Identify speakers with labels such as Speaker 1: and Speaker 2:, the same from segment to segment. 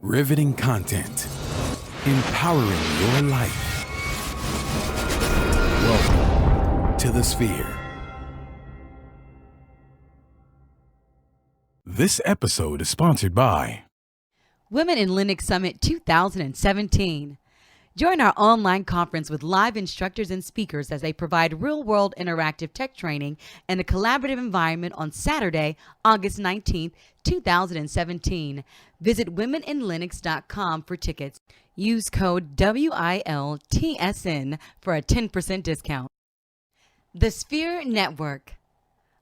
Speaker 1: Riveting content. Empowering your life. Welcome to the Sphere. This episode is sponsored by
Speaker 2: Women in Linux Summit 2017. Join our online conference with live instructors and speakers as they provide real-world interactive tech training in a collaborative environment on Saturday, August 19th, 2017. Visit womeninlinux.com for tickets. Use code WILTSN for a 10% discount. The Sphere Network.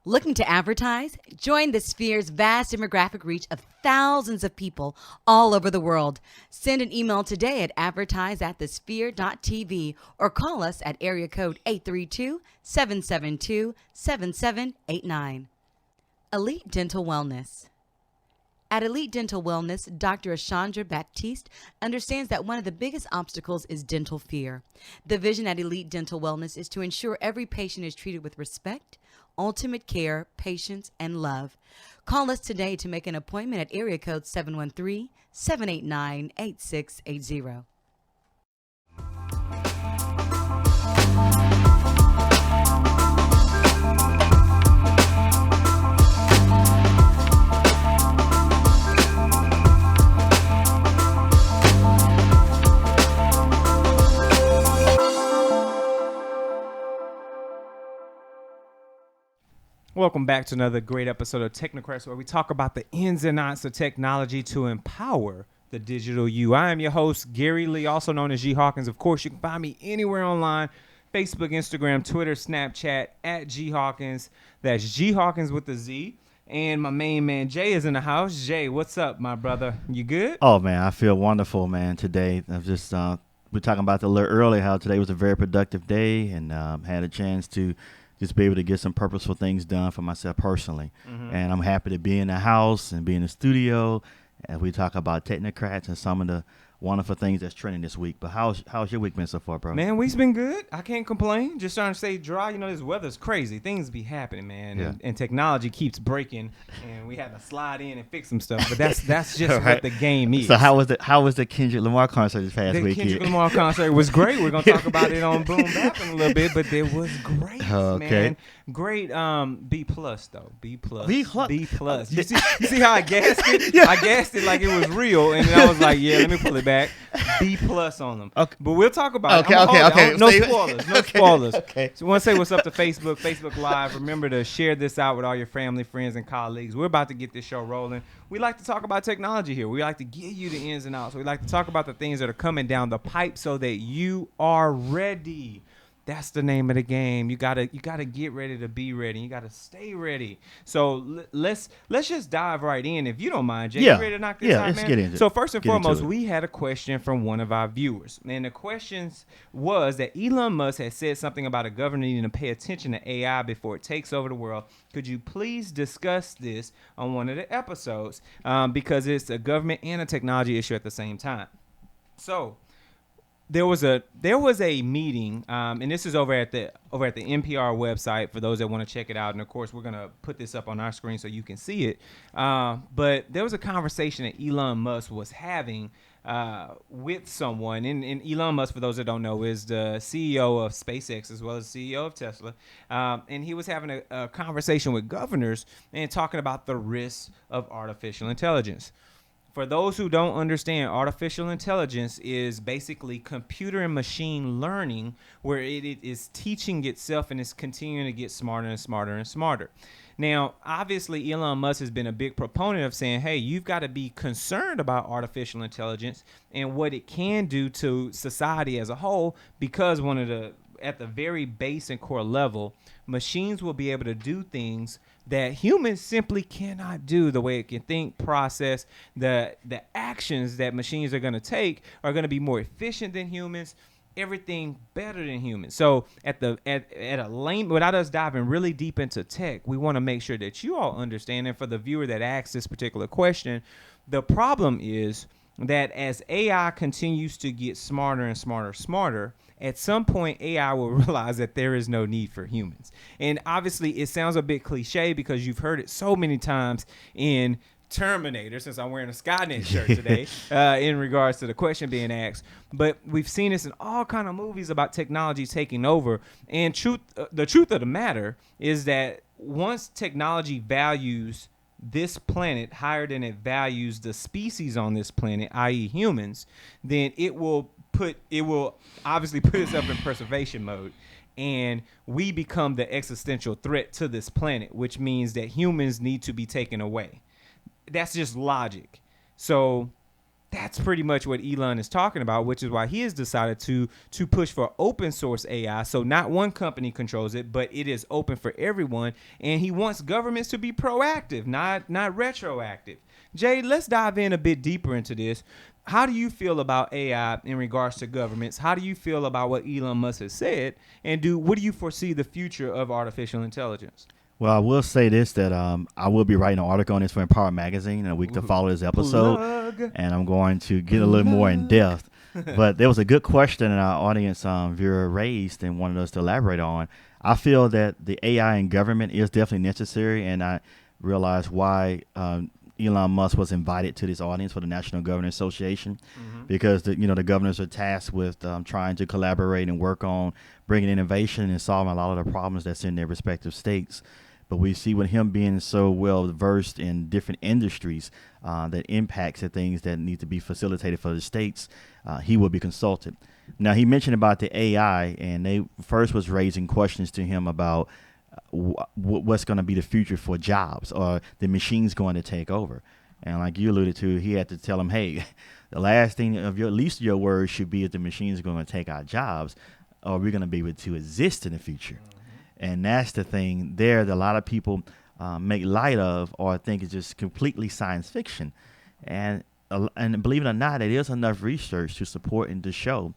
Speaker 2: Looking to advertise? Join the Sphere's vast demographic reach of thousands of people all over the world. Send an email today at advertise@thesphere.tv or call us at area code 832-772-7789. Elite Dental Wellness. At Elite Dental Wellness, Dr. Ashandra Baptiste understands that one of the biggest obstacles is dental fear. The vision at Elite Dental Wellness is to ensure every patient is treated with respect, ultimate care, patience, and love. Call us today to make an appointment at area code 713-789-8680.
Speaker 3: Welcome back to another great episode of Technocrats, where we talk about the ins and outs of technology to empower the digital you. I am your host, Gary Lee, also known as G Hawkins. Of course, you can find me anywhere online: Facebook, Instagram, Twitter, Snapchat, at G Hawkins. That's G Hawkins with a Z. And my main man, Jay, is in the house. Jay, what's up, my brother? You good?
Speaker 4: Oh, man, I feel wonderful, man, today. I've just, we were talking about a little earlier how today was a very productive day, and had a chance to just be able to get some purposeful things done for myself personally. And I'm happy to be in the house and be in the studio as we talk about Technocrats and some of the wonderful things that's trending this week. But how's your week been so far, bro?
Speaker 3: Man, week's been good. I can't complain. Just trying to stay dry. You know, this weather's crazy. Things be happening, man.
Speaker 4: Yeah.
Speaker 3: And technology keeps breaking, and we had to slide in and fix some stuff. But that's just
Speaker 4: Right.
Speaker 3: what the game is.
Speaker 4: So how was the Kendrick Lamar concert this past
Speaker 3: The
Speaker 4: week?
Speaker 3: Kendrick Lamar concert was great. We're gonna talk about it on Boom Bap in a little bit, but it was great,
Speaker 4: Okay.
Speaker 3: man. Great. B plus though. B plus.
Speaker 4: B plus.
Speaker 3: B plus. You see how I gassed it? Yeah. I gassed it like it was real, and then I was like, yeah, let me pull it back. B plus on them.
Speaker 4: Okay.
Speaker 3: But we'll talk about it.
Speaker 4: Okay.
Speaker 3: No spoilers. No spoilers.
Speaker 4: Okay.
Speaker 3: So I want to say what's up to Facebook Live. Remember to share this out with all your family, friends, and colleagues. We're about to get this show rolling. We like to talk about technology here. We like to give you the ins and outs. We like to talk about the things that are coming down the pipe so that you are ready. That's the name of the game. You gotta get ready to be ready. You gotta stay ready. So let's just dive right in, if you don't mind, Jay.
Speaker 4: Yeah.
Speaker 3: You ready to knock this out,
Speaker 4: let's
Speaker 3: man?
Speaker 4: get into it.
Speaker 3: So first and
Speaker 4: Get into
Speaker 3: foremost,
Speaker 4: it.
Speaker 3: we had a question from one of our viewers, and the questions was that Elon Musk had said something about a government needing to pay attention to AI before it takes over the world. Could you please discuss this on one of the episodes? Because it's a government and a technology issue at the same time. So there was a meeting, and this is over at the NPR website for those that want to check it out. And of course, we're gonna put this up on our screen so you can see it. But there was a conversation that Elon Musk was having with someone, and Elon Musk, for those that don't know, is the CEO of SpaceX as well as CEO of Tesla. And he was having a conversation with governors and talking about the risks of artificial intelligence. For those who don't understand, artificial intelligence is basically computer and machine learning, where it is teaching itself and it's continuing to get smarter and smarter and smarter. Now, obviously, Elon Musk has been a big proponent of saying, hey, you've got to be concerned about artificial intelligence and what it can do to society as a whole, because at the very base and core level, machines will be able to do things that humans simply cannot do. The way it can think, process, the actions that machines are going to take are going to be more efficient than humans. Everything better than humans. So at a lane, without us diving really deep into tech, we want to make sure that you all understand. And for the viewer that asked this particular question, the problem is that as AI continues to get smarter and smarter, at some point AI will realize that there is no need for humans. And obviously it sounds a bit cliche because you've heard it so many times in Terminator, since I'm wearing a Skynet shirt today, in regards to the question being asked. But we've seen this in all kind of movies about technology taking over. And the truth of the matter is that once technology values this planet higher than it values the species on this planet, i.e. humans, then it will obviously put itself in preservation mode. And we become the existential threat to this planet, which means that humans need to be taken away. That's just logic. So that's pretty much what Elon is talking about, which is why he has decided to push for open source AI. So not one company controls it, but it is open for everyone. And he wants governments to be proactive, not retroactive. Jay, let's dive in a bit deeper into this. How do you feel about AI in regards to governments? How do you feel about what Elon Musk has said? And what do you foresee the future of artificial intelligence?
Speaker 4: Well, I will say this, that I will be writing an article on this for Empower Magazine in a week to follow this episode.
Speaker 3: Plug.
Speaker 4: And I'm going to get a little more in depth. But there was a good question that our audience viewer raised and wanted us to elaborate on. I feel that the AI in government is definitely necessary, and I realize why Elon Musk was invited to this audience for the National Governors Association, because the governors are tasked with trying to collaborate and work on bringing innovation and solving a lot of the problems that's in their respective states. But we see with him being so well versed in different industries that impacts the things that need to be facilitated for the states, he will be consulted. Now, he mentioned about the AI, and they first was raising questions to him about what's going to be the future for jobs, or the machines going to take over. And like you alluded to, he had to tell them, hey, the last thing of least of your words should be if the machines are going to take our jobs, or we're going to be able to exist in the future. And that's the thing there that a lot of people make light of or think is just completely science fiction. And believe it or not, it is enough research to support and to show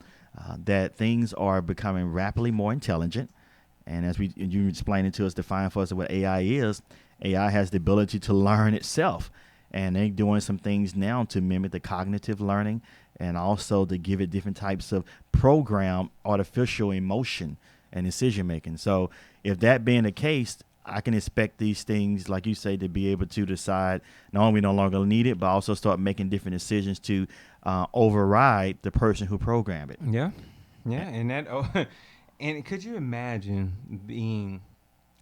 Speaker 4: that things are becoming rapidly more intelligent. And as you explained it to us, define for us what AI is, AI has the ability to learn itself. And they're doing some things now to mimic the cognitive learning, and also to give it different types of program artificial emotion and decision making. So if that being the case, I can expect these things, like you say, to be able to decide not only we no longer need it, but also start making different decisions to override the person who programmed it.
Speaker 3: Yeah. And that, and could you imagine being,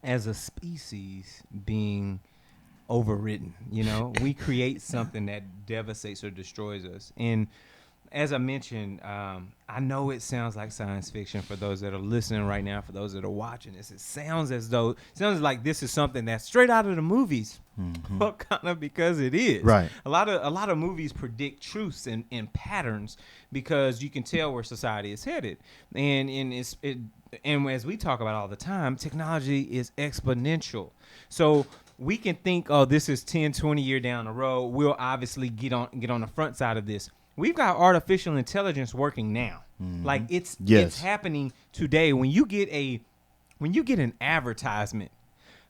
Speaker 3: as a species, being overridden? We create something that devastates or destroys us. And as I mentioned, I know it sounds like science fiction for those that are listening right now, for those that are watching this. It sounds like this is something that's straight out of the movies. Well, kind of, because it is.
Speaker 4: Right.
Speaker 3: A lot of movies predict truths and patterns, because you can tell where society is headed. And as we talk about all the time, technology is exponential. So we can think, oh, this is 10, 20 years down the road. We'll obviously get on the front side of this. We've got artificial intelligence working now. Like it's happening today. When you get an advertisement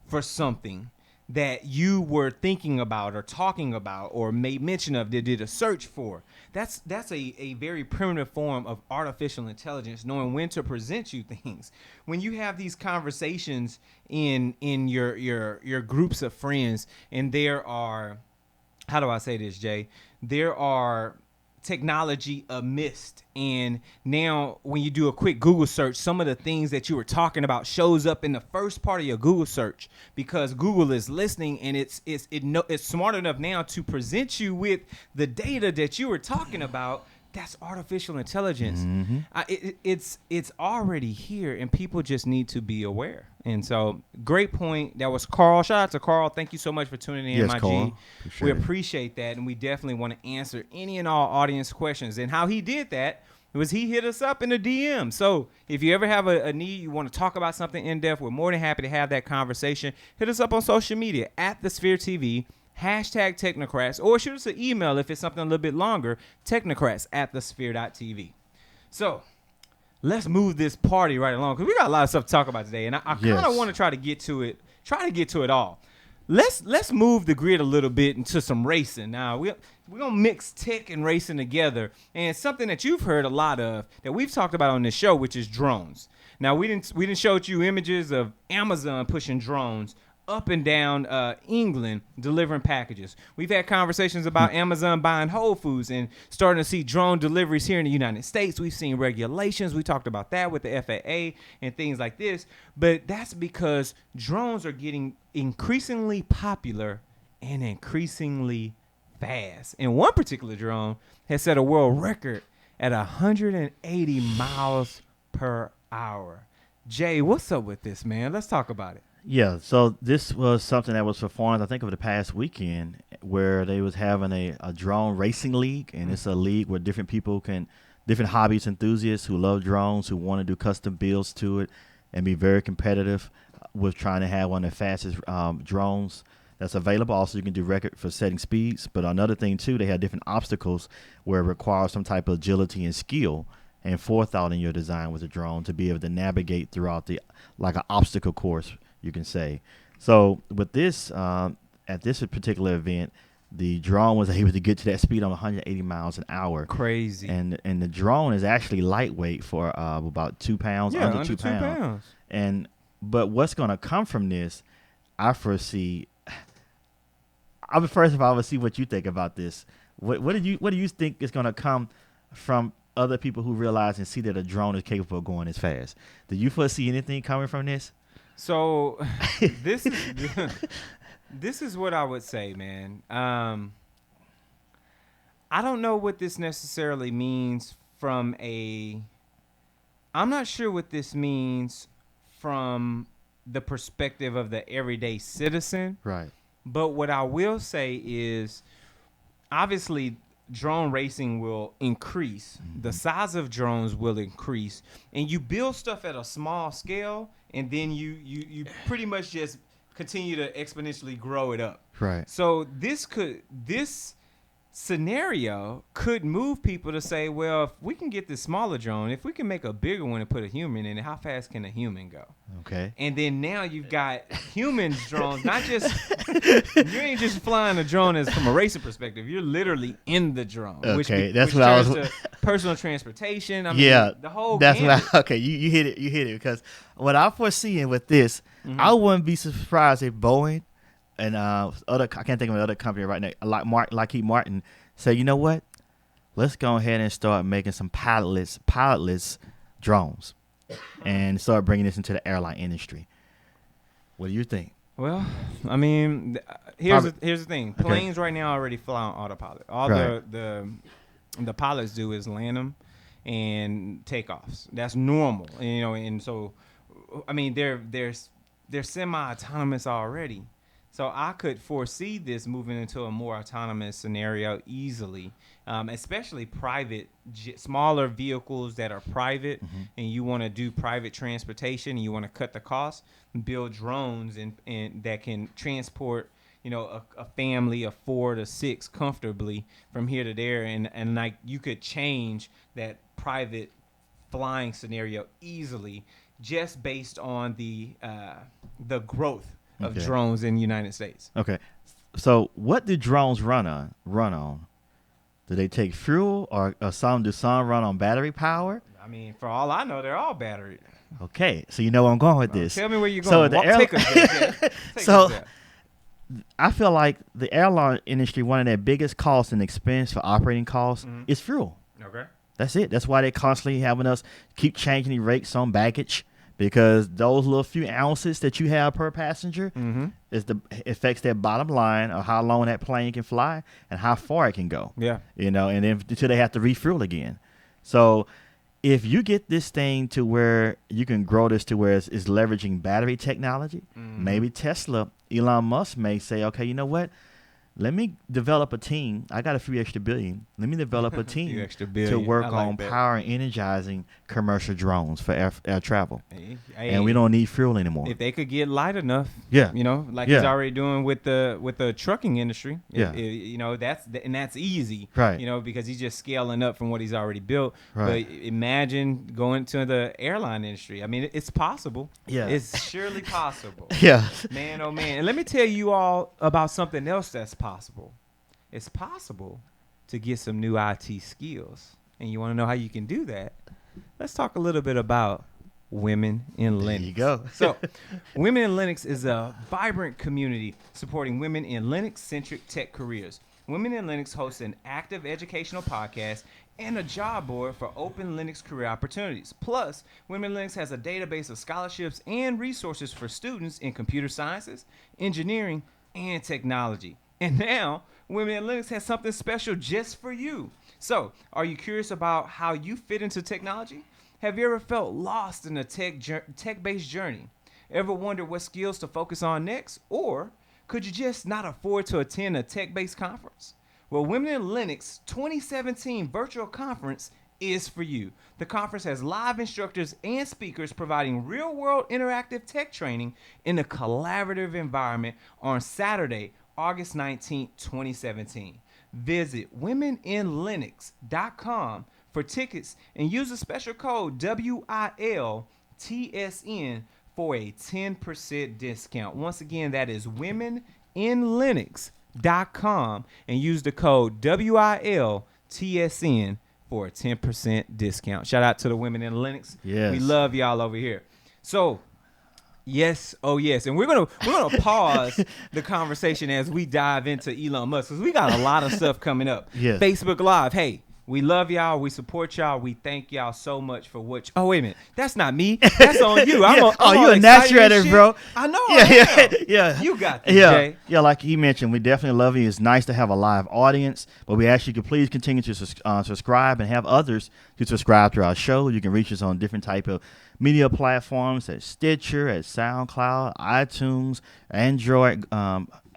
Speaker 3: for something that you were thinking about or talking about or made mention of, that did a search for, that's a very primitive form of artificial intelligence, knowing when to present you things. When you have these conversations in your groups of friends, and there are, how do I say this, Jay? There are technology amidst, and now when you do a quick Google search, some of the things that you were talking about shows up in the first part of your Google search, because Google is listening, and it's smart enough now to present you with the data that you were talking about. That's artificial intelligence. It's already here, and people just need to be aware. And so, great point. That was Carl. Shout out to Carl. Thank you so much for tuning in, my
Speaker 4: Carl.
Speaker 3: G. We appreciate that, and we definitely want to answer any and all audience questions. And how he did that was he hit us up in the DM. So if you ever have a need, you want to talk about something in depth, we're more than happy to have that conversation. Hit us up on social media at The Sphere TV. Hashtag Technocrats, or shoot us an email if it's something a little bit longer, technocrats@thesphere.tv. So let's move this party right along, because we got a lot of stuff to talk about today, and I kind of want to try to get to it all. Let's move the grid a little bit into some racing. Now we're gonna mix tech and racing together, and something that you've heard a lot of, that we've talked about on this show, which is drones. Now we didn't show you images of Amazon pushing drones up and down England delivering packages. We've had conversations about Amazon buying Whole Foods and starting to see drone deliveries here in the United States. We've seen regulations. We talked about that with the FAA and things like this. But that's because drones are getting increasingly popular and increasingly fast. And one particular drone has set a world record at 180 miles per hour. Jay, what's up with this, man? Let's talk about it.
Speaker 4: Yeah, so this was something that was performed, I think, over the past weekend, where they was having a drone racing league, and it's a league where different people different hobbies enthusiasts who love drones, who want to do custom builds to it and be very competitive with trying to have one of the fastest drones that's available. Also, you can do record for setting speeds. But another thing, too, they have different obstacles where it requires some type of agility and skill and forethought in your design with a drone to be able to navigate throughout like an obstacle course, you can say. So with this, at this particular event, the drone was able to get to that speed on 180 miles an hour.
Speaker 3: Crazy.
Speaker 4: And the drone is actually lightweight for about 2 pounds,
Speaker 3: Yeah,
Speaker 4: under 2 pounds. But what's going to come from this, I foresee. First of all, I will see what you think about this. What do you think is going to come from other people who realize and see that a drone is capable of going as fast? Do you foresee anything coming from this?
Speaker 3: So this is what I would say, man. I don't know what this necessarily means I'm not sure what this means from the perspective of the everyday citizen.
Speaker 4: Right.
Speaker 3: But what I will say is, obviously, drone racing will increase. Mm-hmm. The size of drones will increase. And you build stuff at a small scale, and then you pretty much just continue to exponentially grow it up.
Speaker 4: Right.
Speaker 3: So this scenario could move people to say, well, if we can get this smaller drone, if we can make a bigger one and put a human in it, how fast can a human go?
Speaker 4: Okay.
Speaker 3: And then now you've got human drones, not just, you ain't just flying a drone as from a racing perspective, you're literally in the drone.
Speaker 4: Okay,
Speaker 3: which
Speaker 4: what I was.
Speaker 3: To personal transportation. I
Speaker 4: mean,
Speaker 3: the whole
Speaker 4: that's
Speaker 3: gamut.
Speaker 4: what. Okay, you hit it. You hit it because what I'm foreseeing with this, I wouldn't be surprised if Boeing and I can't think of another company right now, like Lockheed Martin, say, you know what? Let's go ahead and start making some pilotless drones, and start bringing this into the airline industry. What do you think?
Speaker 3: Well, I mean, here's the thing. Planes right now already fly on autopilot. All the pilots do is land them and takeoffs. That's normal, and so, I mean, they're semi-autonomous already. So I could foresee this moving into a more autonomous scenario easily, especially private, smaller vehicles that are private, and you want to do private transportation, and you want to cut the cost, build drones and that can transport, a family of 4 to 6 comfortably from here to there, and like you could change that private flying scenario easily just based on the growth of drones in the United States.
Speaker 4: Okay. So what do drones run on? Do they take fuel or some run on battery power?
Speaker 3: I mean, for all I know, they're all battery.
Speaker 4: Okay. So you know where I'm going with this.
Speaker 3: Tell me where you're going.
Speaker 4: So I feel like the airline industry, one of their biggest costs and expense for operating costs is fuel.
Speaker 3: Okay.
Speaker 4: That's it. That's why they're constantly having us keep changing the rates on baggage. Because those little few ounces that you have per passenger affects their bottom line of how long that plane can fly and how far it can go.
Speaker 3: Yeah.
Speaker 4: And then until they have to refuel again. So if you get this thing to where you can grow this to where it's leveraging battery technology, maybe Tesla, Elon Musk may say, okay, you know what? Let me develop a team. I got a few extra billion. Let me develop a team to work on power and energizing commercial drones for air travel. And we don't need fuel anymore.
Speaker 3: If they could get light enough,
Speaker 4: he's
Speaker 3: he's already doing with the trucking industry. That's easy.
Speaker 4: Right.
Speaker 3: Because he's just scaling up from what he's already built.
Speaker 4: Right.
Speaker 3: But imagine going to the airline industry. I mean, it's possible.
Speaker 4: Yeah.
Speaker 3: It's surely possible.
Speaker 4: Yeah.
Speaker 3: Man, oh man. And let me tell you all about something else that's possible. It's possible to get some new IT skills. And you want to know how you can do that? Let's talk a little bit about Women in Linux.
Speaker 4: There you go.
Speaker 3: So, Women in Linux is a vibrant community supporting women in Linux-centric tech careers. Women in Linux hosts an active educational podcast and a job board for open Linux career opportunities. Plus, Women in Linux has a database of scholarships and resources for students in computer sciences, engineering, and technology. And now, Women in Linux has something special just for you. So, are you curious about how you fit into technology? Have you ever felt lost in a tech-based journey? Ever wondered what skills to focus on next? Or could you just not afford to attend a tech-based conference? Well, Women in Linux 2017 virtual conference is for you. The conference has live instructors and speakers providing real-world interactive tech training in a collaborative environment on Saturday, August 19, 2017. Visit womeninlinux.com for tickets and use the special code WILTSN for a 10% discount. Once again, that is womeninlinux.com and use the code WILTSN for a 10% discount. Shout out to the Women in Linux.
Speaker 4: Yes.
Speaker 3: We love y'all over here. So, yes, oh yes, and we're gonna pause the conversation as we dive into Elon Musk because we got a lot of stuff coming up.
Speaker 4: Yes.
Speaker 3: Facebook Live, hey, we love y'all, we support y'all, we thank y'all so much for what. Oh wait a minute, that's not me, that's on you.
Speaker 4: Yeah.
Speaker 3: I'm
Speaker 4: You a natural at it, bro.
Speaker 3: I know.
Speaker 4: Yeah.
Speaker 3: You got this,
Speaker 4: Yeah,
Speaker 3: Jay.
Speaker 4: yeah. Like he mentioned, we definitely love you. It's nice to have a live audience, but we ask you to please continue to subscribe and have others to subscribe to our show. You can reach us on different type of media platforms at Stitcher, at SoundCloud, iTunes, Android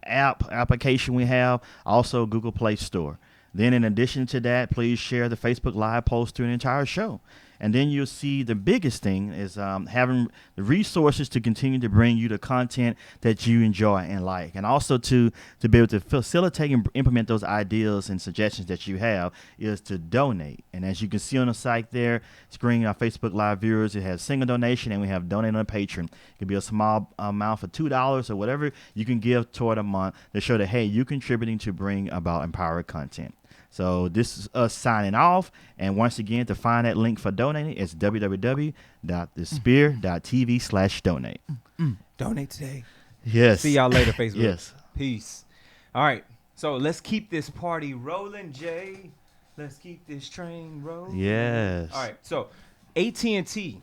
Speaker 4: application we have, also Google Play Store. Then in addition to that, please share the Facebook Live post to an entire show. And then you'll see the biggest thing is having the resources to continue to bring you the content that you enjoy and like. And also to be able to facilitate and implement those ideas and suggestions that you have is to donate. And as you can see on the site there, screen our Facebook Live viewers, it has single donation and we have donate on Patreon. It could be a small amount for $2 or whatever you can give toward a month to show that, hey, you're contributing to bring about empowered content. So this is us signing off. And once again, to find that link for donating, it's www.thesphere.tv/donate.
Speaker 3: Donate today.
Speaker 4: Yes.
Speaker 3: See y'all later, Facebook.
Speaker 4: Yes.
Speaker 3: Peace. All right. So let's keep this party rolling, Jay. Let's keep this train rolling.
Speaker 4: Yes.
Speaker 3: All right. So AT&T.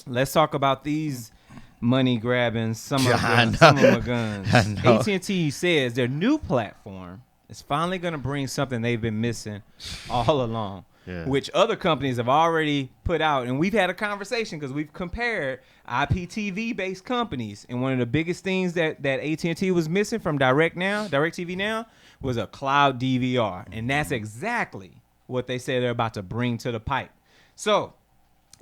Speaker 3: Let's talk about these money grabbing. Some of them are guns. AT&T says their new platform is finally going to bring something they've been missing all along, which other companies have already put out. And we've had a conversation because we've compared IPTV-based companies. And one of the biggest things that AT&T was missing from DirecTV Now, was a cloud DVR. And that's exactly what they say they're about to bring to the pipe. So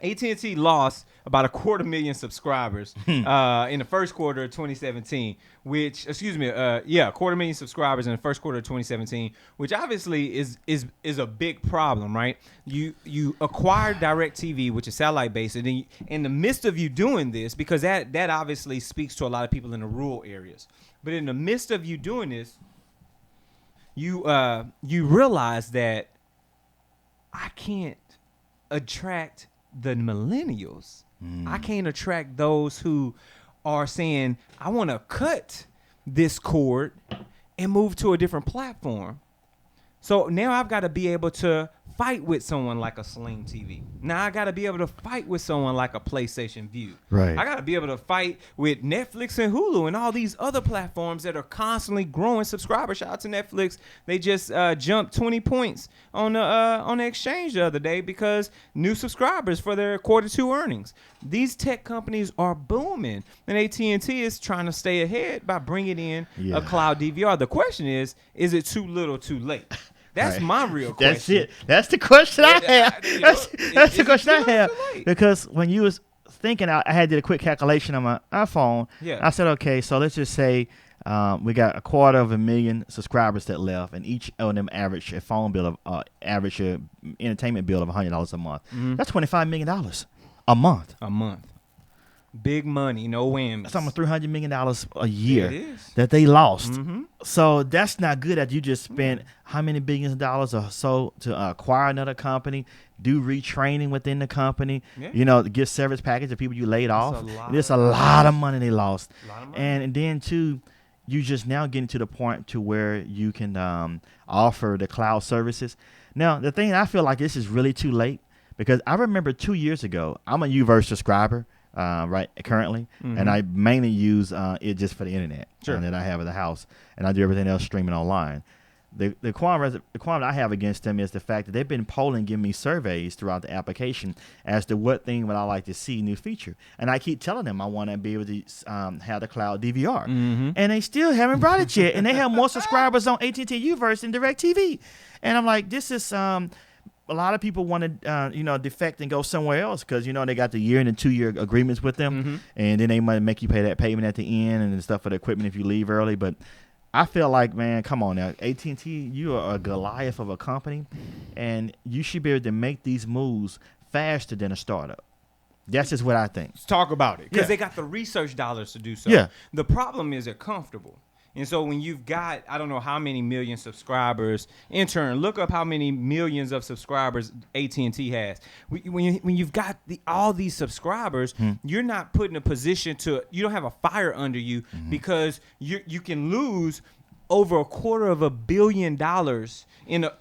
Speaker 3: AT&T lost about 250,000 subscribers in the first quarter of 2017, which, 250,000 subscribers in the first quarter of 2017, which obviously is a big problem, right? You acquired DirecTV, which is satellite based, and then in the midst of you doing this, because that obviously speaks to a lot of people in the rural areas, but in the midst of you doing this, you realize that I can't attract the millennials. I can't attract those who are saying, I want to cut this cord and move to a different platform. So now I've got to be able to fight with someone like a Sling TV. Now I got to be able to fight with someone like a PlayStation Vue.
Speaker 4: Right.
Speaker 3: I got to be able to fight with Netflix and Hulu and all these other platforms that are constantly growing subscribers. Shout out to Netflix. They just jumped 20 points on the exchange the other day because new subscribers for their Q2 earnings. These tech companies are booming, and AT&T is trying to stay ahead by bringing in a cloud DVR. The question is it too little, too late? That's my real question.
Speaker 4: That's it. That's the question I have. That's the question I have. Because when you was thinking, I had did a quick calculation on my iPhone.
Speaker 3: Yeah.
Speaker 4: I said, okay, so let's just say we got 250,000 subscribers that left, and each of them average a phone bill of average entertainment bill of $100 a month. That's $25 million a month.
Speaker 3: Big money, no whammies.
Speaker 4: That's almost $300 million a year
Speaker 3: It is.
Speaker 4: that they lost.
Speaker 3: Mm-hmm.
Speaker 4: So that's not good that you just spent how many billions of dollars or so to acquire another company, do retraining within the company, give service package to people you laid off. It's a lot of money they lost. And then too, you just now getting to the point to where you can offer the cloud services. Now, the thing I feel like this is really too late, because I remember 2 years ago, I'm a UVerse subscriber currently, and I mainly use it just for the internet that I have at the house, and I do everything else streaming online. The qualm I have against them is the fact that they've been polling, giving me surveys throughout the application as to what thing would I like to see new feature. And I keep telling them I want to be able to have the CloudDVR. And they still haven't brought it yet. And they have more subscribers on AT&T UVerse than DirecTV. And I'm like, this is a lot of people want to defect and go somewhere else because they got the year and the 2 year agreements with them, and then they might make you pay that payment at the end and stuff for the equipment if you leave early. But I feel like, man, come on now, AT&T, you are a Goliath of a company, and you should be able to make these moves faster than a startup. That's just what I think.
Speaker 3: Let's talk about it, because they got the research dollars to do so.
Speaker 4: Yeah.
Speaker 3: The problem is they're comfortable. And so when you've got, I don't know how many million subscribers, intern, look up how many millions of subscribers AT&T has. When you've got all these subscribers, you're not put in a position you don't have a fire under you, because you can lose over $250 million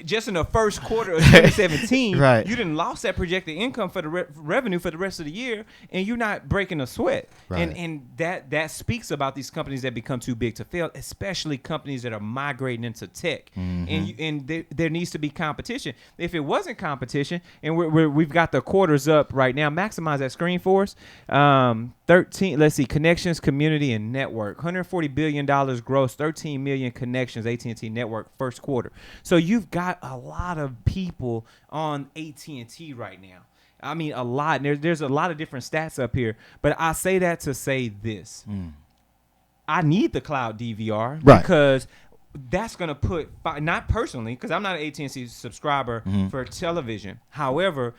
Speaker 3: just in the first quarter of 2017.
Speaker 4: Right.
Speaker 3: You didn't lost that projected income for the revenue for the rest of the year, and you're not breaking a sweat.
Speaker 4: Right.
Speaker 3: And that speaks about these companies that become too big to fail, especially companies that are migrating into tech. And there needs to be competition. If it wasn't competition, and we've got the quarters up right now, maximize that screen for us. 13. Let's see, connections, community, and network. $140 billion gross, 13 million connections. AT&T network first quarter. So you've got a lot of people on AT&T right now. I mean, a lot. There's a lot of different stats up here, but I say that to say this: I need the CloudDVR because that's going to put, not personally, because I'm not an AT&T subscriber for television. However,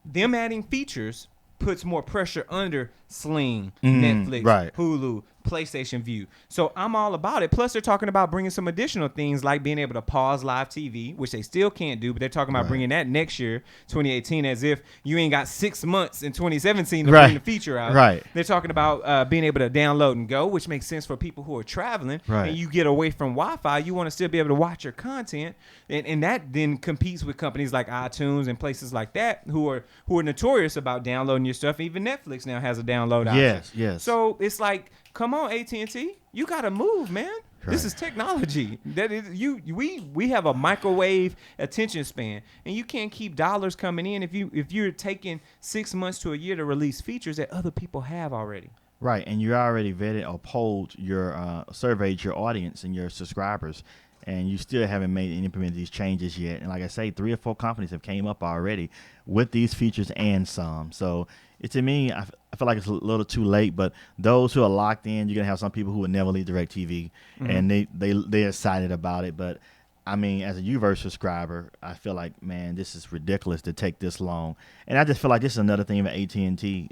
Speaker 3: them adding features puts more pressure under Sling, Netflix, Hulu, PlayStation View. So I'm all about it. Plus, they're talking about bringing some additional things like being able to pause live TV, which they still can't do, but they're talking about bringing that next year, 2018, as if you ain't got 6 months in 2017 to bring the feature out. Right. They're talking about being able to download and go, which makes sense for people who are traveling. Right. And you get away from Wi-Fi, you want to still be able to watch your content. And that then competes with companies like iTunes and places like that who are notorious about downloading your stuff. Even Netflix now has a download option. Yes. So it's like, come on, AT&T, you gotta move, man. Right. This is technology. That is, we have a microwave attention span, and you can't keep dollars coming in if you're taking 6 months to a year to release features that other people have already. Right,
Speaker 4: and you already vetted or polled your surveyed your audience and your subscribers, and you still haven't made and implemented these changes yet. And like I say, 3 or 4 companies have came up already with these features and some. So to me, I feel like it's a little too late. But those who are locked in, you're gonna have some people who will never leave DirecTV, and they're excited about it. But I mean, as a UVerse subscriber, I feel like, man, this is ridiculous to take this long. And I just feel like this is another thing with AT&T,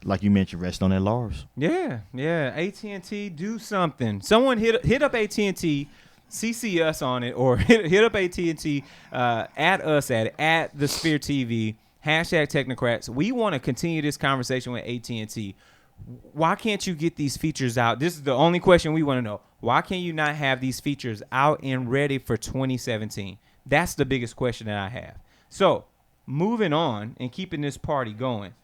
Speaker 4: like you mentioned, rest on their laurels.
Speaker 3: Yeah. AT&T, do something. Someone hit up AT&T. CC us on it, or hit up AT&T, at us at the Sphere TV, #Technocrats. We want to continue this conversation with AT&T. Why can't you get these features out? This is the only question we want to know. Why can you not have these features out and ready for 2017? That's the biggest question that I have. So moving on and keeping this party going.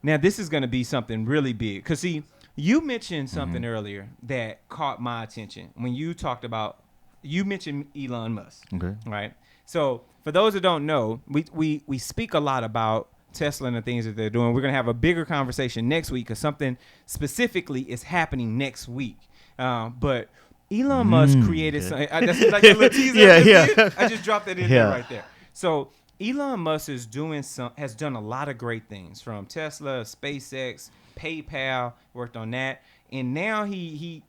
Speaker 3: Now, this is going to be something really big. Because, see, you mentioned something earlier that caught my attention when you talked about, you mentioned Elon Musk. Okay. Right? So for those that don't know, we speak a lot about Tesla and the things that they're doing. We're going to have a bigger conversation next week because something specifically is happening next week. But Elon Musk created something. That's like a little teaser. I just dropped that in there right there. So Elon Musk has done a lot of great things, from Tesla, SpaceX, PayPal, worked on that. And now he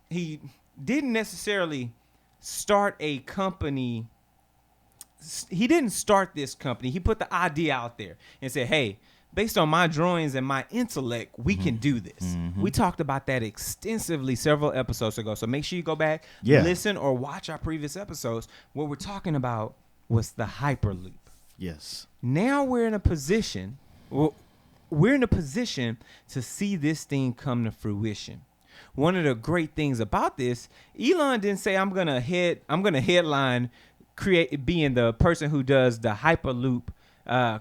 Speaker 3: didn't necessarily start a company. He didn't start this company. He put the idea out there and said, hey, based on my drawings and my intellect, we can do this. We talked about that extensively several episodes ago. So make sure you go back, listen, or watch our previous episodes. What we're talking about was the Hyperloop.
Speaker 4: Yes.
Speaker 3: Now we're in a position. We're in a position to see this thing come to fruition. One of the great things about this, Elon didn't say I'm gonna headline being the person who does the Hyperloop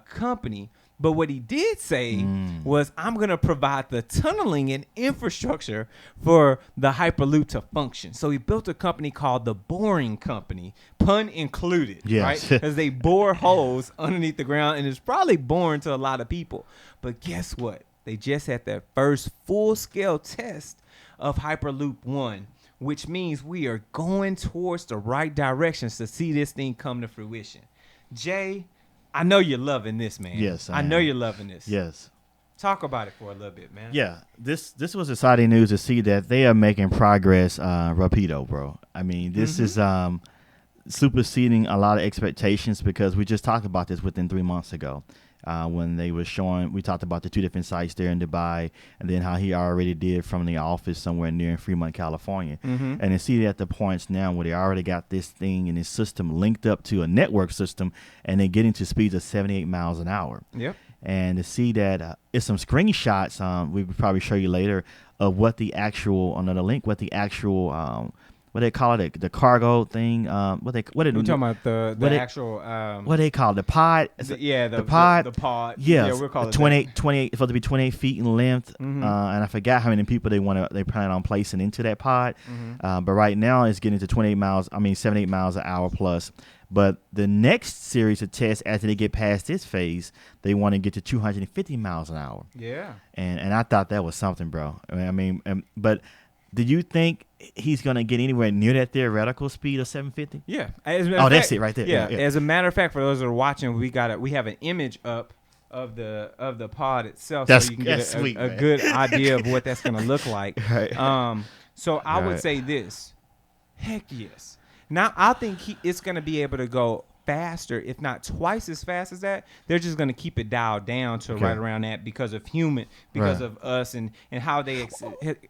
Speaker 3: company. But what he did say was, I'm going to provide the tunneling and infrastructure for the Hyperloop to function. So he built a company called the Boring Company, pun included, right? Because they bore holes underneath the ground, and it's probably boring to a lot of people. But guess what? They just had their first full-scale test of Hyperloop One, which means we are going towards the right directions to see this thing come to fruition. Jay, I know you're loving this, man.
Speaker 4: Yes,
Speaker 3: I know you're loving this.
Speaker 4: Yes.
Speaker 3: Talk about it for a little bit, man.
Speaker 4: Yeah, this was exciting news to see that they are making progress rapido, bro. I mean, this is superseding a lot of expectations, because we just talked about this within 3 months ago. When they were showing, we talked about the 2 different sites there in Dubai, and then how he already did from the office somewhere near in Fremont, California. And to see at the points now where they already got this thing and this system linked up to a network system, and they're getting to speeds of 78 miles an hour.
Speaker 3: Yep.
Speaker 4: And to see that it's some screenshots, we would probably show you later, of what the actual, another link, what the actual what they call it, the cargo thing. We're talking
Speaker 3: about the actual.
Speaker 4: What they call it, the pod?
Speaker 3: The
Speaker 4: pod.
Speaker 3: The pod.
Speaker 4: Yes,
Speaker 3: Yeah, we'll call it
Speaker 4: 28. It's supposed to be 28 feet in length, and I forgot how many people they plan on placing into that pod. But right now it's getting to 78 miles an hour plus. But the next series of tests, after they get past this phase, they want to get to 250 miles an hour.
Speaker 3: Yeah.
Speaker 4: And I thought that was something, bro. But did you think he's going to get anywhere near that theoretical speed of 750?
Speaker 3: Yeah.
Speaker 4: That's it right there.
Speaker 3: Yeah. As a matter of fact, for those that are watching, we have an image up of the pod itself, so you can get
Speaker 4: sweet,
Speaker 3: a good idea of what that's going to look like.
Speaker 4: Right.
Speaker 3: So I would say this. Heck yes. Now I think it's going to be able to go faster, if not twice as fast as that. They're just going to keep it dialed down to right around that because of us and how they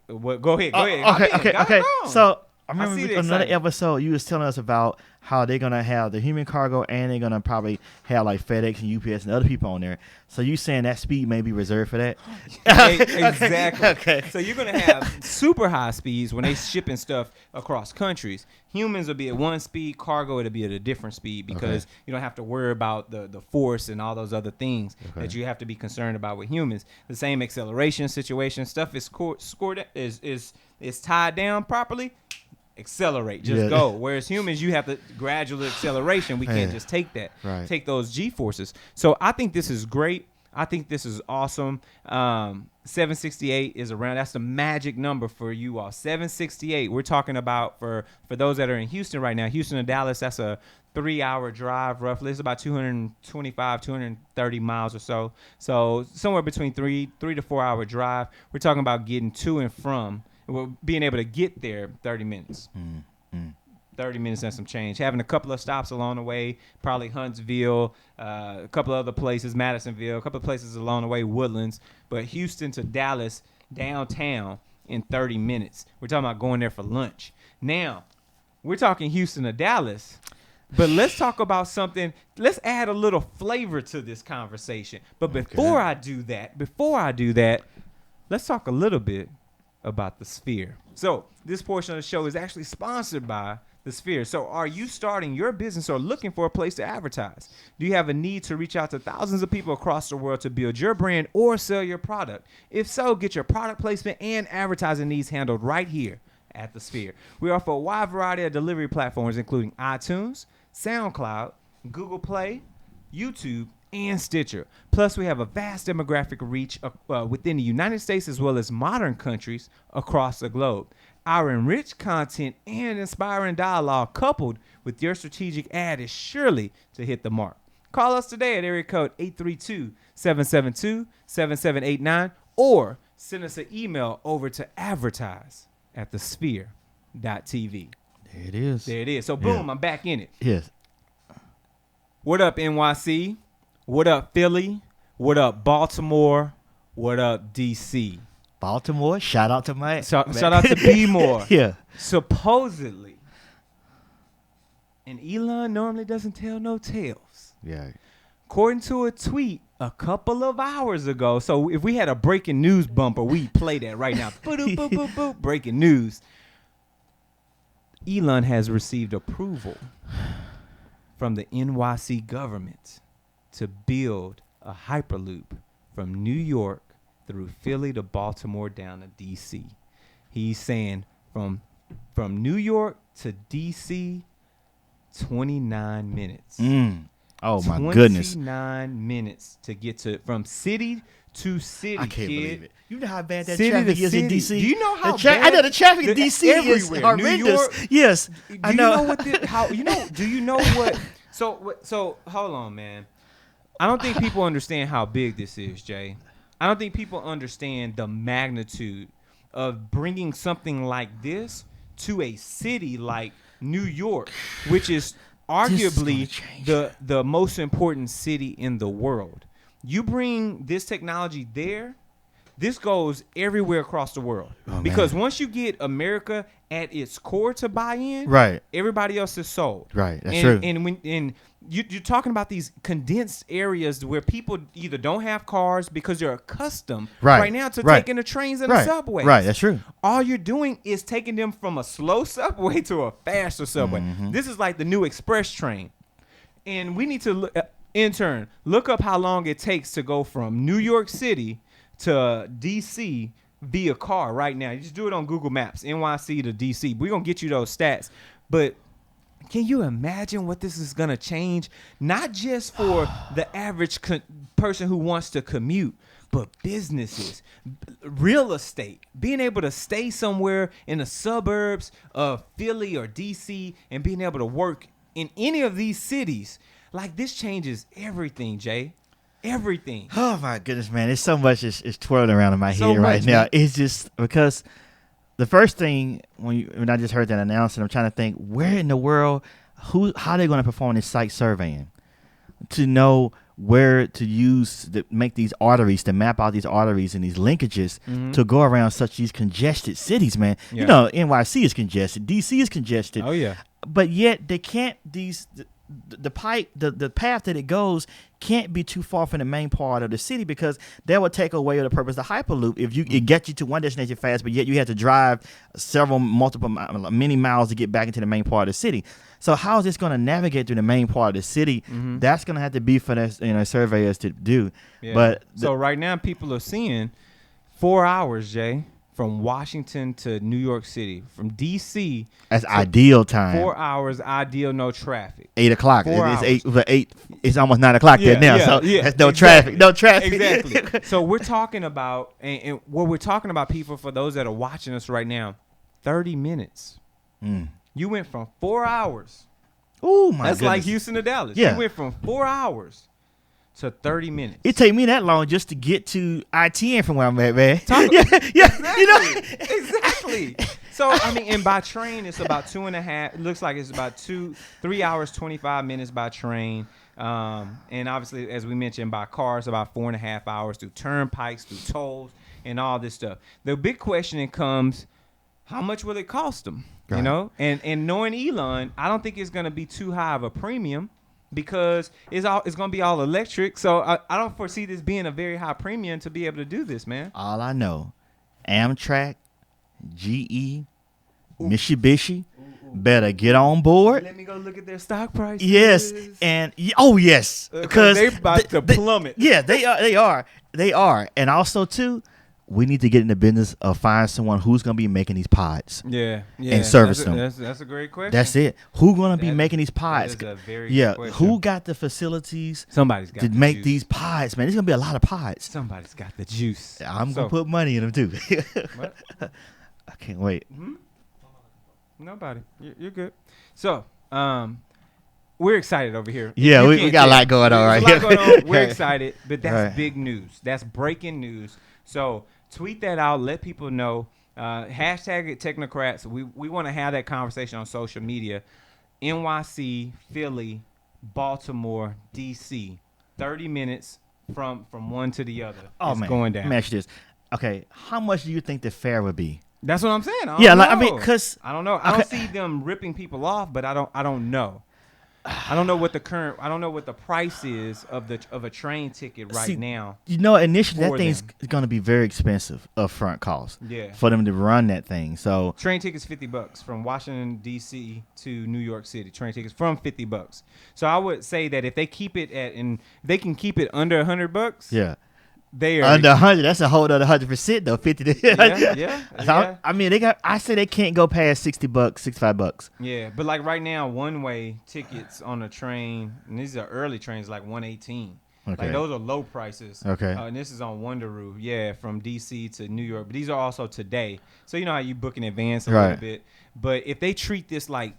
Speaker 3: go ahead.
Speaker 4: Okay. So I remember another
Speaker 3: excitement.
Speaker 4: episode you was telling us about how they're gonna have the human cargo, and they're gonna probably have like FedEx and UPS and other people on there. So you saying that speed may be reserved for that?
Speaker 3: Exactly.
Speaker 4: Okay.
Speaker 3: So you're gonna have super high speeds when they shipping stuff across countries. Humans will be at one speed, cargo it'll be at a different speed, because you don't have to worry about the force and all those other things that you have to be concerned about with humans. The same acceleration situation, stuff is is tied down properly. Accelerate, just go. Whereas humans, you have the gradual acceleration. We can't just take that, take those G forces. So I think this is great. I think this is awesome. 768 is around. That's the magic number for you all. 768. We're talking about for those that are in Houston right now. Houston to Dallas. That's a 3-hour drive roughly. It's about 225, 230 miles or so. So somewhere between 3 to 4 hour drive. We're talking about getting to and from. Well, being able to get there 30 minutes. 30 minutes and some change. Having a couple of stops along the way, probably Huntsville, a couple of other places, Madisonville, a couple of places along the way, Woodlands. But Houston to Dallas, downtown, in 30 minutes. We're talking about going there for lunch. Now, we're talking Houston to Dallas, but let's talk about something. Let's add a little flavor to this conversation. But before I do that, let's talk a little bit about the Sphere. So this portion of the show is actually sponsored by the Sphere. So are you starting your business or looking for a place to advertise? Do you have a need to reach out to thousands of people across the world to build your brand or sell your product? If so, get your product placement and advertising needs handled right here at the Sphere. We offer a wide variety of delivery platforms, including iTunes, SoundCloud, Google Play, YouTube, and Stitcher. Plus, we have a vast demographic reach within the United States as well as modern countries across the globe. Our enriched content and inspiring dialogue coupled with your strategic ad is surely to hit the mark. Call us today at area code 832-772-7789 or send us an email over to advertise@thesphere.tv.
Speaker 4: There it is.
Speaker 3: There it is. So boom, I'm back in it.
Speaker 4: Yes.
Speaker 3: What up, NYC? What up, Philly? What up, Baltimore? What up, DC?
Speaker 4: Baltimore, shout out to my
Speaker 3: Shout out to B More.
Speaker 4: Yeah.
Speaker 3: Supposedly, and Elon normally doesn't tell no tales.
Speaker 4: Yeah.
Speaker 3: According to a tweet a couple of hours ago, so if we had a breaking news bumper, we'd play that right now. Boop, boop, boop, boop, breaking news. Elon has received approval from the NYC government to build a Hyperloop from New York through Philly to Baltimore down to DC. He's saying from New York to DC, 29 minutes.
Speaker 4: Oh my goodness.
Speaker 3: 29 minutes to get to from city to city.
Speaker 4: I can't
Speaker 3: kid.
Speaker 4: believe it. You know how bad that
Speaker 3: City
Speaker 4: traffic
Speaker 3: to
Speaker 4: is in
Speaker 3: city.
Speaker 4: DC?
Speaker 3: Do you know how
Speaker 4: I know the traffic in DC is
Speaker 3: everywhere.
Speaker 4: horrendous.
Speaker 3: New York,
Speaker 4: Yes, I know.
Speaker 3: Do you know what? So hold on, man. I don't think people understand how big this is, Jay. I don't think people understand the magnitude of bringing something like this to a city like New York, which is arguably the most important city in the world. You bring this technology there, this goes everywhere across the world. Because once you get America at its core to buy in,
Speaker 4: Right.
Speaker 3: everybody else is sold.
Speaker 4: Right, that's true.
Speaker 3: And you're talking about these condensed areas where people either don't have cars because they're accustomed right now to taking the trains and the subways.
Speaker 4: Right, that's true.
Speaker 3: All you're doing is taking them from a slow subway to a faster subway. This is like the new express train. And we need to, intern, look up how long it takes to go from New York City to DC via car right now. You just do it on Google Maps, NYC to DC. We're going to get you those stats. But can you imagine what this is going to change? Not just for the average person who wants to commute, but businesses, real estate, being able to stay somewhere in the suburbs of Philly or DC and being able to work in any of these cities. Like, this changes everything, Jay. Everything.
Speaker 4: Oh my goodness, man! It's so much is twirling around in my
Speaker 3: So
Speaker 4: head right
Speaker 3: much,
Speaker 4: now.
Speaker 3: man.
Speaker 4: It's just because the first thing when I just heard that announcement, I'm trying to think where in the world, how they're going to perform this site surveying to know where to use to make these arteries, to map out these arteries and these linkages to go around such these congested cities, man.
Speaker 3: Yeah.
Speaker 4: You know, NYC is congested, DC is congested.
Speaker 3: Oh, yeah.
Speaker 4: But yet they can't the pipe, the path that it goes can't be too far from the main part of the city because that would take away the purpose of the Hyperloop. If it gets you to one destination fast, but yet you have to drive many miles to get back into the main part of the city. So how is this going to navigate through the main part of the city? That's going to have to be for the surveyors to do.
Speaker 3: Yeah.
Speaker 4: But
Speaker 3: so right now people are seeing 4 hours, Jay, from Washington to New York City, from DC.
Speaker 4: That's ideal time.
Speaker 3: 4 hours, ideal, no traffic.
Speaker 4: 8 o'clock.
Speaker 3: 4 hours.
Speaker 4: It's 8. It's almost 9 o'clock there now. So that's no traffic. No traffic.
Speaker 3: Exactly. So we're talking about, and what we're talking about, people, for those that are watching us right now, 30 minutes. You went from 4 hours.
Speaker 4: Oh my
Speaker 3: That's
Speaker 4: goodness.
Speaker 3: like Houston to Dallas.
Speaker 4: Yeah.
Speaker 3: You went from 4 hours to 30 minutes.
Speaker 4: It take me that long just to get to ITN from where I'm at, man.
Speaker 3: Exactly.
Speaker 4: You know.
Speaker 3: Exactly. So I mean, and by train it's about 2.5. It looks like it's about 3 hours 25 minutes by train. And obviously, as we mentioned, by car it's about 4.5 hours through turnpikes, through tolls, and all this stuff. The big question comes: how much will it cost them?
Speaker 4: Right.
Speaker 3: You know, and knowing Elon, I don't think it's going to be too high of a premium because it's going to be all electric. So I don't foresee this being a very high premium to be able to do this, man.
Speaker 4: All I know, Amtrak, GE, Mitsubishi, better get on board.
Speaker 3: Let me go look at their stock price.
Speaker 4: Yes, and yes, because
Speaker 3: they're about to plummet.
Speaker 4: Yeah, they are, and also too, we need to get in the business of finding someone who's gonna be making these pods.
Speaker 3: Yeah.
Speaker 4: And service them.
Speaker 3: That's a great question.
Speaker 4: That's it. Who gonna be making these pods?
Speaker 3: That is a very good question.
Speaker 4: Who got the facilities
Speaker 3: Somebody's got
Speaker 4: to
Speaker 3: the
Speaker 4: make
Speaker 3: juice.
Speaker 4: these pods, man? There's gonna be a lot of pods.
Speaker 3: Somebody's got the juice.
Speaker 4: I'm gonna put money in them too.
Speaker 3: What?
Speaker 4: I can't wait.
Speaker 3: Nobody. You're good. So, we're excited over here.
Speaker 4: Yeah,
Speaker 3: You
Speaker 4: we
Speaker 3: can't
Speaker 4: got a
Speaker 3: tell.
Speaker 4: lot going on
Speaker 3: There's
Speaker 4: right
Speaker 3: a lot
Speaker 4: here.
Speaker 3: going on. We're excited, but that's
Speaker 4: Right.
Speaker 3: big news. That's breaking news. So tweet that out. Let people know. Hashtag it Technocrats. We want to have that conversation on social media. NYC, Philly, Baltimore, DC. 30 minutes, from one to the other.
Speaker 4: Oh
Speaker 3: It's
Speaker 4: man,
Speaker 3: going down.
Speaker 4: Let me ask you this. Okay, how much do you think the fare would be?
Speaker 3: That's what I'm saying. I
Speaker 4: Yeah,
Speaker 3: don't
Speaker 4: like, I
Speaker 3: know.
Speaker 4: mean, 'cause-
Speaker 3: I don't know. I don't see them ripping people off, but I don't know. I don't know what the price is of a train ticket right
Speaker 4: See,
Speaker 3: now.
Speaker 4: You know, initially that
Speaker 3: for
Speaker 4: thing's
Speaker 3: them.
Speaker 4: going to be very expensive upfront cost.
Speaker 3: Yeah.
Speaker 4: For them to run that thing. So
Speaker 3: Train tickets $50 from Washington D.C. to New York City. Train tickets from $50. So I would say that if they keep it they can keep it under $100.
Speaker 4: yeah.
Speaker 3: They are
Speaker 4: Under 100, that's a whole other 100% though. 50.
Speaker 3: yeah.
Speaker 4: I mean, I say they can't go past $60, $65.
Speaker 3: Yeah, but like right now, one-way tickets on a train, and these are early trains, like 118.
Speaker 4: Okay.
Speaker 3: Like those are low prices.
Speaker 4: Okay.
Speaker 3: And this is on Wonderoo, from D.C. to New York. But these are also today. So you know how you book in advance a little bit. But if they treat this like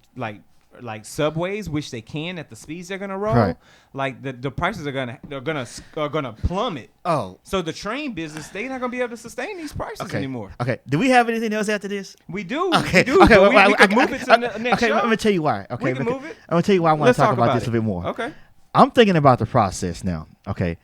Speaker 3: subways, which they can at the speeds they're gonna roll,
Speaker 4: Right.
Speaker 3: like the prices are gonna plummet.
Speaker 4: Oh.
Speaker 3: So the train business, they're not gonna be able to sustain these prices anymore.
Speaker 4: Okay. Do we have anything else after this?
Speaker 3: We do.
Speaker 4: Okay.
Speaker 3: We do.
Speaker 4: Okay.
Speaker 3: But
Speaker 4: well,
Speaker 3: we can move it to the next
Speaker 4: okay.
Speaker 3: show.
Speaker 4: Let me tell you why. Okay.
Speaker 3: We can move it.
Speaker 4: I'm gonna tell you why I want
Speaker 3: Let's
Speaker 4: to talk
Speaker 3: talk
Speaker 4: about
Speaker 3: about
Speaker 4: this a
Speaker 3: it.
Speaker 4: bit more.
Speaker 3: Okay.
Speaker 4: I'm thinking about the process now. Okay.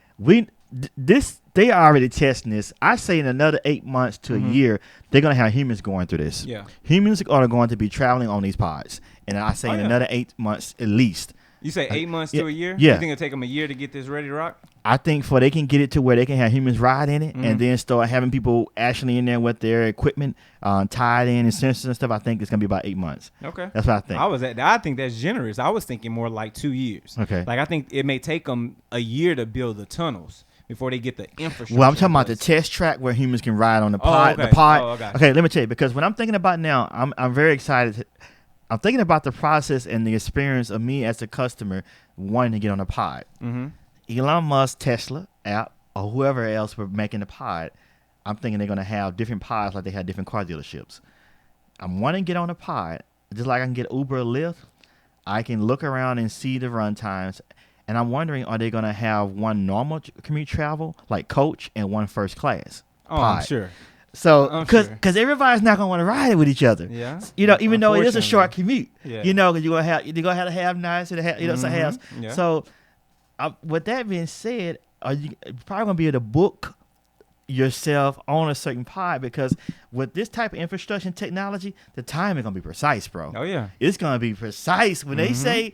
Speaker 4: They are already testing this. I say in another 8 months to a year, they're gonna have humans going through this.
Speaker 3: Yeah.
Speaker 4: Humans are going to be traveling on these pods, and I say in another 8 months at least.
Speaker 3: You say 8 months to a year?
Speaker 4: yeah.
Speaker 3: You think it'll take them a year to get this ready to rock?
Speaker 4: I think they can get it to where they can have humans ride in it, and then start having people actually in there with their equipment tied in and sensors and stuff. I think it's gonna be about 8 months.
Speaker 3: Okay.
Speaker 4: That's what I think.
Speaker 3: I think that's generous. I was thinking more like 2 years.
Speaker 4: Okay.
Speaker 3: Like I think it may take them a year to build the tunnels before they get the infrastructure.
Speaker 4: Well, I'm talking
Speaker 3: in
Speaker 4: about the
Speaker 3: place.
Speaker 4: test track where humans can ride on the pod.
Speaker 3: okay.
Speaker 4: The pod.
Speaker 3: Oh, okay.
Speaker 4: Okay, let me tell you, because what I'm thinking about now, I'm very excited. I'm thinking about the process and the experience of me as a customer wanting to get on a pod.
Speaker 3: Mm-hmm.
Speaker 4: Elon Musk, Tesla app, or whoever else were making the pod, I'm thinking they're going to have different pods like they had different car dealerships. I'm wanting to get on a pod, just like I can get Uber or Lyft. I can look around and see the run times. And I'm wondering, are they going to have one normal commute travel, like coach, and one first class?
Speaker 3: Oh, I'm
Speaker 4: pod?
Speaker 3: sure.
Speaker 4: So,
Speaker 3: I'm
Speaker 4: because
Speaker 3: sure.
Speaker 4: everybody's not gonna want to ride it with each other,
Speaker 3: Yeah.
Speaker 4: You know, even though it is a short
Speaker 3: Unfortunately.
Speaker 4: commute,
Speaker 3: Yeah.
Speaker 4: you know, because you're gonna have to have nice and some halves.
Speaker 3: Yeah.
Speaker 4: So, with that being said, are you probably gonna be able to book yourself on a certain pod? Because with this type of infrastructure and technology, the time is gonna be precise, bro.
Speaker 3: Oh yeah.
Speaker 4: It's gonna be precise when they say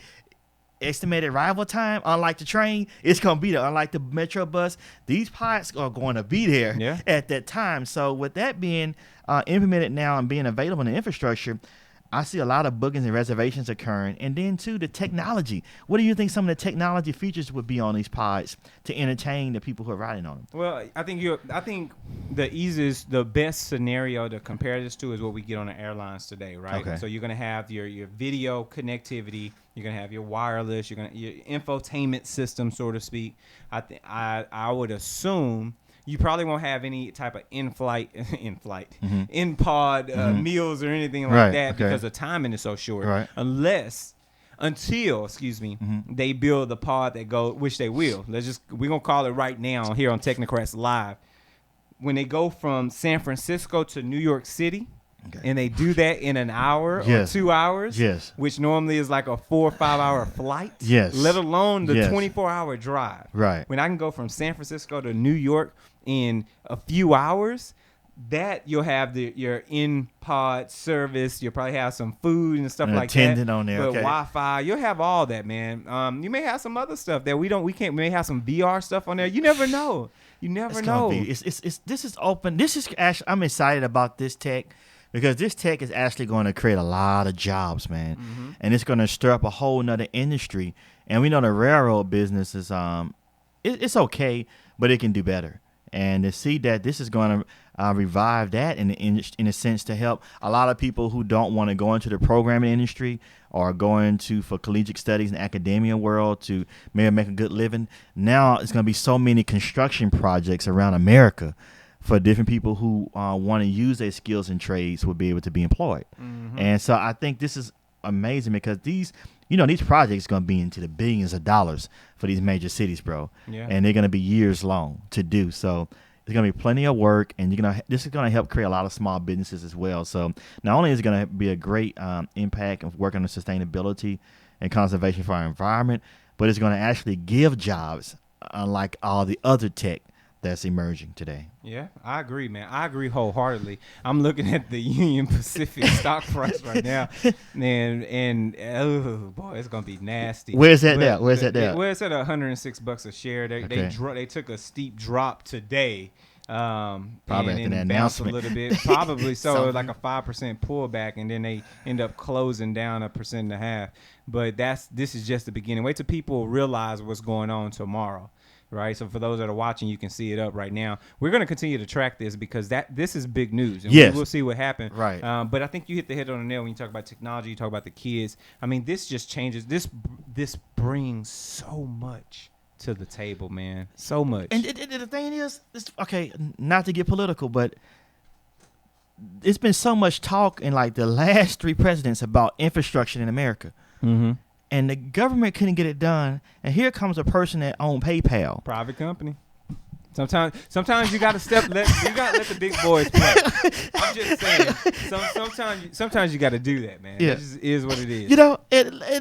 Speaker 4: estimated arrival time. Unlike the train, it's gonna be there. Unlike the metro bus, these pods are going to be there at that time. So with that being implemented now and being available in the infrastructure, I see a lot of bookings and reservations occurring. And then too, the technology. What do you think some of the technology features would be on these pods to entertain the people who are riding on them?
Speaker 3: Well, I think the best scenario to compare this to is what we get on the airlines today, right?
Speaker 4: Okay.
Speaker 3: So you're gonna have your video connectivity, you're gonna have your wireless, your infotainment system, so to speak. I would assume you probably won't have any type of in-pod meals or anything like that because the timing is so short.
Speaker 4: Right.
Speaker 3: Until they build the pod that go, which they will. We're gonna call it right now here on Technocrats Live. When they go from San Francisco to New York City, and they do that in an hour or 2 hours, which normally is like a 4 or 5 hour flight, let alone the 24-hour drive.
Speaker 4: Right.
Speaker 3: When I can go from San Francisco to New York in a few hours, that you'll have your in-pod service. You'll probably have some food and stuff like that.
Speaker 4: Attendant on there,
Speaker 3: but
Speaker 4: okay.
Speaker 3: Wi-Fi, you'll have all that, man. You may have some other stuff that we can't. We may have some VR stuff on there. You never know. You never know.
Speaker 4: This is open. This is actually, I'm excited about this tech because this tech is actually going to create a lot of jobs, man. And it's going to stir up a whole nother industry. And we know the railroad business is it's okay, but it can do better. And to see that this is going to revive that in a sense to help a lot of people who don't want to go into the programming industry or go into for collegiate studies in academia world to maybe make a good living. Now it's going to be so many construction projects around America for different people who want to use their skills and trades will be able to be employed. And so I think this is amazing because these projects are going to be into the billions of dollars for these major cities, bro.
Speaker 3: Yeah.
Speaker 4: And they're going to be years long to do. So there's going to be plenty of work, and this is going to help create a lot of small businesses as well. So not only is it going to be a great impact of working on sustainability and conservation for our environment, but it's going to actually give jobs unlike all the other tech that's emerging today.
Speaker 3: Yeah, I agree, man. I agree wholeheartedly. I'm looking at the Union Pacific stock price right now, and oh boy, it's gonna be nasty.
Speaker 4: Where's that now? Where's that now?
Speaker 3: Well, it's at $106 a share. They took a steep drop today.
Speaker 4: Probably
Speaker 3: and
Speaker 4: after the
Speaker 3: bounced a
Speaker 4: announcement.
Speaker 3: little bit, probably so. It was like a 5% pullback, and then they end up closing down 1.5%. But this is just the beginning. Wait till people realize what's going on tomorrow. Right, so for those that are watching, you can see it up right now. We're going to continue to track this because this is big news, and
Speaker 4: yes.
Speaker 3: we'll see what happens.
Speaker 4: Right.
Speaker 3: But I think you hit the head on the nail when you talk about technology. You talk about the kids. I mean, this just changes. This brings so much to the table, man. So much.
Speaker 4: And the thing is, okay, not to get political, but it's been so much talk in like the last 3 presidents about infrastructure in America.
Speaker 3: Mm-hmm.
Speaker 4: And the government couldn't get it done. And here comes a person that owned PayPal.
Speaker 3: Private company. Sometimes you got to let the big boys play. I'm just saying. Sometimes you got to do that, man.
Speaker 4: Yeah.
Speaker 3: It just is what it is.
Speaker 4: You know,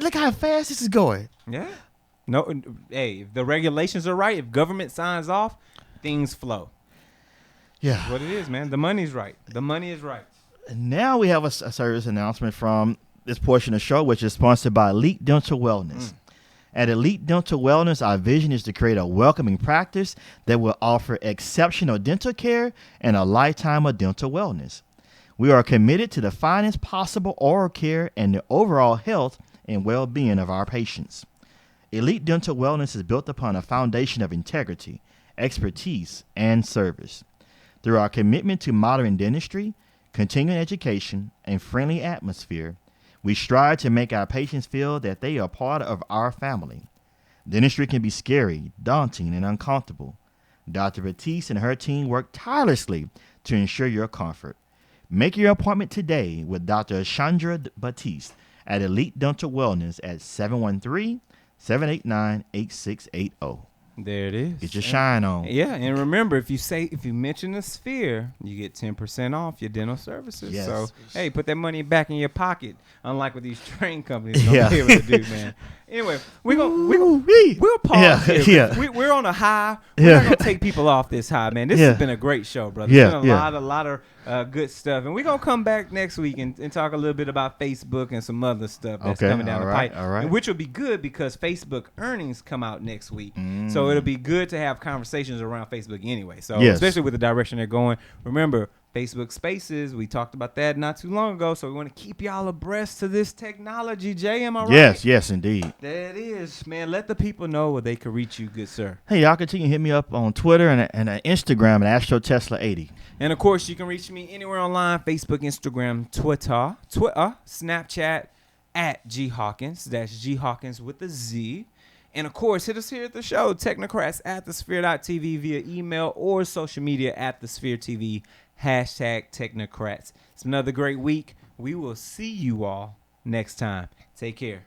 Speaker 4: look how fast this is going.
Speaker 3: Yeah. No. Hey, if the regulations are right, if government signs off, things flow.
Speaker 4: Yeah.
Speaker 3: That's what it is, man. The money's right. The money is right.
Speaker 4: And now we have a service announcement from this portion of the show, which is sponsored by Elite Dental Wellness. At Elite Dental Wellness, our vision is to create a welcoming practice that will offer exceptional dental care and a lifetime of dental wellness. We are committed to the finest possible oral care and the overall health and well-being of our patients. Elite Dental Wellness is built upon a foundation of integrity, expertise, and service. Through our commitment to modern dentistry, continuing education, and friendly atmosphere, we strive to make our patients feel that they are part of our family. Dentistry can be scary, daunting, and uncomfortable. Dr. Batiste and her team work tirelessly to ensure your comfort. Make your appointment today with Dr. Chandra Batiste at Elite Dental Wellness at 713-789-8680.
Speaker 3: There it is.
Speaker 4: Get your shine on.
Speaker 3: Yeah, and remember, if you mention the Sphere, you get 10% off your dental services.
Speaker 4: Yes.
Speaker 3: So, hey, put that money back in your pocket, unlike what these train companies don't be able to do, man. Anyway, we'll pause here.
Speaker 4: Yeah.
Speaker 3: We're on a high. We're not going to take people off this high, man. This has been a great show, brother. It's been a lot of good stuff. And we're going to come back next week and talk a little bit about Facebook and some other stuff that's coming down the pipe.
Speaker 4: All right.
Speaker 3: And which will be good because Facebook earnings come out next week. So it'll be good to have conversations around Facebook anyway. So especially with the direction they're going. Remember, Facebook Spaces, we talked about that not too long ago, so we want to keep y'all abreast to this technology. Jay, am I right?
Speaker 4: Yes, indeed.
Speaker 3: There it is, man. Let the people know where they can reach you, good sir.
Speaker 4: Hey, y'all continue to hit me up on Twitter and Instagram at AstroTesla80.
Speaker 3: And, of course, you can reach me anywhere online, Facebook, Instagram, Twitter, Snapchat, at G Hawkins. That's G Hawkins with a Z. And, of course, hit us here at the show, Technocrats at thesphere.tv via email or social media at thesphere.tv. #Technocrats. It's another great week. We will see you all next time. Take care.